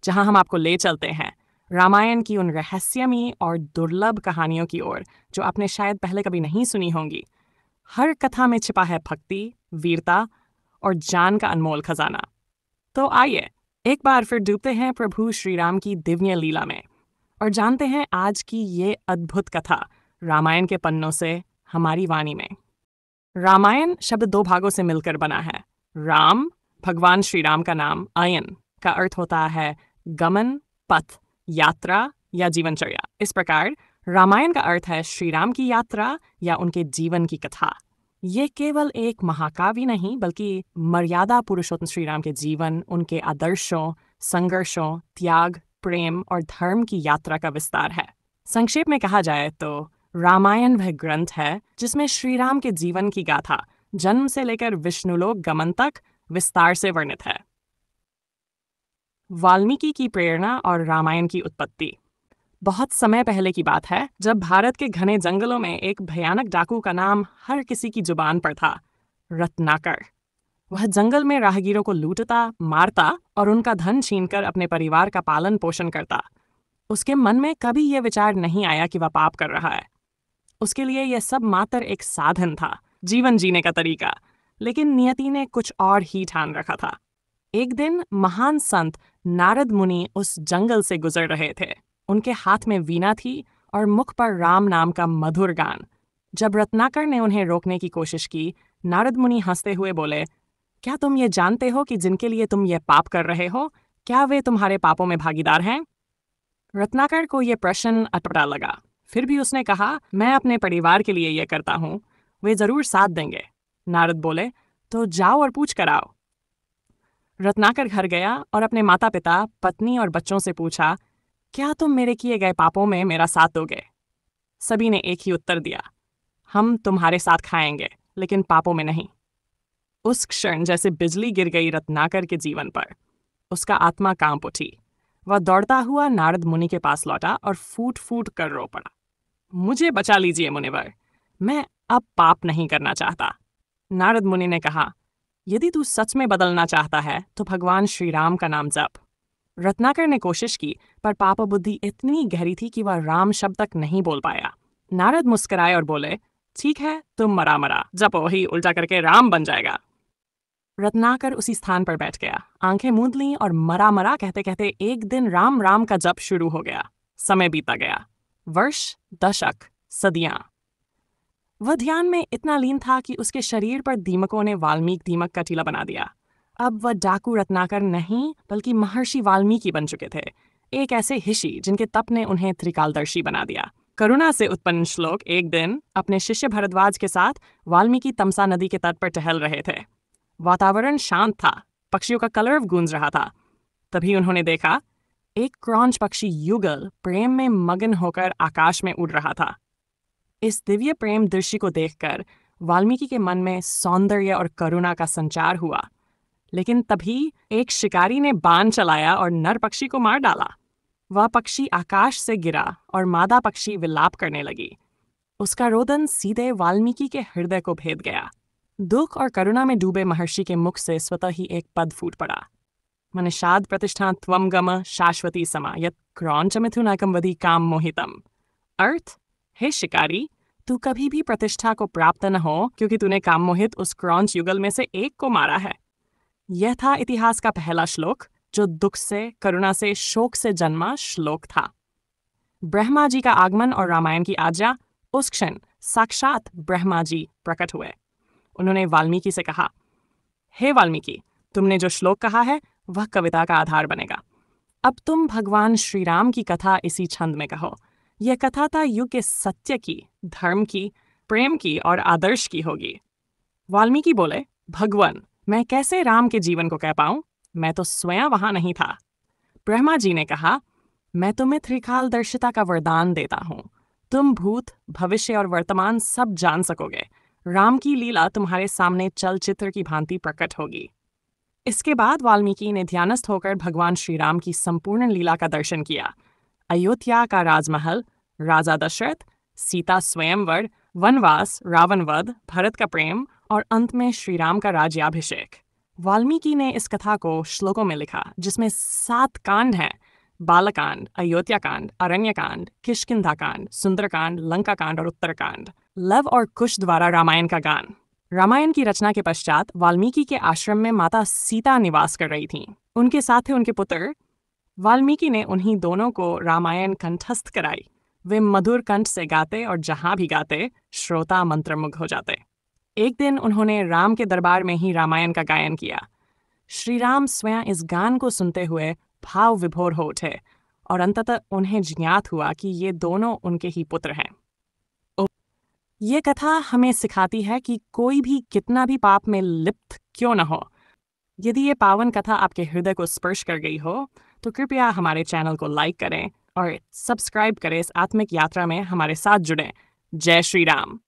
जहां हम आपको ले चलते हैं रामायण की उन रहस्यमयी और दुर्लभ कहानियों की ओर जो आपने शायद पहले कभी नहीं सुनी होंगी। हर कथा में छिपा है भक्ति, वीरता और जान का अनमोल खजाना। तो आइए एक बार फिर डूबते हैं प्रभु श्री राम की दिव्य लीला में और जानते हैं आज की ये अद्भुत कथा रामायण के पन्नों से हमारी वाणी में। रामायण शब्द दो भागों से मिलकर बना है। राम भगवान श्री राम का नाम, अयन का अर्थ होता है गमन, पथ, यात्रा या जीवनचर्या। इस प्रकार रामायण का अर्थ है श्री राम की यात्रा या उनके जीवन की कथा। ये केवल एक महाकाव्य नहीं बल्कि मर्यादा पुरुषोत्तम श्री राम के जीवन, उनके आदर्शों, संघर्षों, त्याग, प्रेम और धर्म की यात्रा का विस्तार है। संक्षेप में कहा जाए तो रामायण वह ग्रंथ है जिसमें श्री राम के जीवन की गाथा जन्म से लेकर विष्णुलोक गमन तक विस्तार से वर्णित है। वाल्मीकि की प्रेरणा और रामायण की उत्पत्ति। बहुत समय पहले की बात है जब भारत के घने जंगलों में एक भयानक डाकू का नाम हर किसी की जुबान पर था, रत्नाकर। वह जंगल में राहगीरों को लूटता, मारता और उनका धन छीनकर अपने परिवार का पालन पोषण करता। उसके मन में कभी यह विचार नहीं आया कि वह पाप कर रहा है। उसके लिए यह सब मात्र एक साधन था, जीवन जीने का तरीका। लेकिन नियति ने कुछ और ही ठान रखा था। एक दिन महान संत नारद मुनि उस जंगल से गुजर रहे थे। उनके हाथ में वीणा थी और मुख पर राम नाम का मधुर गान। जब रत्नाकर ने उन्हें रोकने की कोशिश की, नारद मुनि हंसते हुए बोले, क्या तुम ये जानते हो कि जिनके लिए तुम ये पाप कर रहे हो, क्या वे तुम्हारे पापों में भागीदार हैं? रत्नाकर को यह प्रश्न अटपटा लगा। फिर भी उसने कहा, मैं अपने परिवार के लिए यह करता हूँ, वे जरूर साथ देंगे। नारद बोले, तो जाओ और पूछ कर आओ। रत्नाकर घर गया और अपने माता पिता, पत्नी और बच्चों से पूछा, क्या तुम मेरे किए गए पापों में मेरा साथ दोगे? सभी ने एक ही उत्तर दिया, हम तुम्हारे साथ खाएंगे लेकिन पापों में नहीं। उस क्षण जैसे बिजली गिर गई रत्नाकर के जीवन पर। उसका आत्मा कांप उठी। वह दौड़ता हुआ नारद मुनि के पास लौटा और फूट फूट कर रो पड़ा, मुझे बचा लीजिए मुनिवर, मैं अब पाप नहीं करना चाहता। नारद मुनि ने कहा, यदि तू सच में बदलना चाहता है तो भगवान श्री राम का नाम जप। रत्नाकर ने कोशिश की पर पाप बुद्धि इतनी गहरी थी कि वह राम शब्द तक नहीं बोल पाया। नारद मुस्कुराए और बोले, ठीक है, तुम मरा मरा, जपो ही, उल्टा करके राम बन जाएगा। रत्नाकर उसी स्थान पर बैठ गया, आंखें मूंद लीं और मरा मरा कहते कहते एक दिन राम राम का जप शुरू हो गया। समय बीता गया, वर्ष, दशक, सदियां। वह ध्यान में इतना लीन था कि उसके शरीर पर दीमकों ने वाल्मीकि दीमक का टीला बना दिया। अब वह डाकू रत्नाकर नहीं बल्कि महर्षि वाल्मीकि बन चुके थे, एक ऐसे ऋषि जिनके तप ने उन्हें त्रिकालदर्शी बना दिया। करुणा से उत्पन्न श्लोक एक दिन अपने शिष्य भरद्वाज के साथ वाल्मीकि तमसा नदी के तट पर टहल रहे थे। वातावरण शांत था, पक्षियों का कलरव गूंज रहा था। तभी उन्होंने देखा एक क्रॉंच पक्षी युगल प्रेम में मगन होकर आकाश में उड़ रहा था। इस दिव्य प्रेम दृश्य को देखकर वाल्मीकि के मन में सौंदर्य और करुणा का संचार हुआ। लेकिन तभी एक शिकारी ने बाण चलाया और नर पक्षी को मार डाला। वह पक्षी आकाश से गिरा और मादा पक्षी विलाप करने लगी। उसका रोदन सीधे वाल्मीकि के हृदय को भेद गया। दुख और करुणा में डूबे महर्षि के मुख से स्वतः ही एक पद फूट पड़ा, मनुष्याद प्रतिष्ठा त्वम गम शाश्वती समा यत् क्रौंच मिथुनाकम वधि काम मोहितम। अर्थ, हे शिकारी, तू कभी भी प्रतिष्ठा को प्राप्त न हो क्योंकि तूने काम मोहित उस क्रौंच युगल में से एक को मारा है। यह था इतिहास का पहला श्लोक जो दुख से, करुणा से, शोक से जन्मा श्लोक था। ब्रह्मा जी का आगमन और रामायण की आज्ञा, उस क्षण साक्षात ब्रह्मा जी प्रकट हुए। उन्होंने वाल्मीकि से कहा, हे वाल्मीकि, तुमने जो श्लोक कहा है वह कविता का आधार बनेगा। अब तुम भगवान श्री राम की कथा इसी छंद में कहो। यह कथा था युग के सत्य की, धर्म की, प्रेम की और आदर्श की होगी। वाल्मीकि बोले, भगवान, मैं कैसे राम के जीवन को कह पाऊं? मैं तो स्वयं वहां नहीं था। ब्रह्मा जी ने कहा, मैं तुम्हें त्रिकालदर्शिता का वरदान देता हूँ। तुम भूत, भविष्य और वर्तमान सब जान सकोगे। राम की लीला तुम्हारे सामने चलचित्र की भांति प्रकट होगी। इसके बाद वाल्मीकि ने ध्यानस्थ होकर भगवान श्री राम की संपूर्ण लीला का दर्शन किया। अयोध्या का राजमहल, राजा दशरथ, सीता स्वयंवर, वनवास, रावण वध, भरत का प्रेम और अंत में श्री राम का राज्याभिषेक। वाल्मीकि ने इस कथा को श्लोकों में लिखा, जिसमें 7 कांड हैं: बालकांड, अयोध्याकांड, अरण्यकांड, किष्किंधाकांड, सुंदरकांड, लंकाकांड और उत्तरकांड। लव और कुश द्वारा रामायण का गान। रामायण की रचना के पश्चात वाल्मीकि के आश्रम में माता सीता निवास कर रही थीं। उनके साथ थे उनके पुत्र। वाल्मीकि ने उन्हीं दोनों को रामायण कंठस्थ कराई। वे मधुर कंठ से गाते और जहां भी गाते श्रोता मंत्रमुग्ध हो जाते। एक दिन उन्होंने राम के दरबार में ही रामायण का गायन किया। श्री राम स्वयं इस गान को सुनते हुए भाव विभोर हो उठे और अंततः उन्हें ज्ञात हुआ कि ये दोनों उनके ही पुत्र हैं। ये कथा हमें सिखाती है कि कोई भी कितना भी पाप में लिप्त क्यों न हो, यदि ये पावन कथा आपके हृदय को स्पर्श कर गई हो तो कृपया हमारे चैनल को लाइक करें और सब्सक्राइब करें। इस आत्मिक यात्रा में हमारे साथ जुड़ें। जय श्री राम।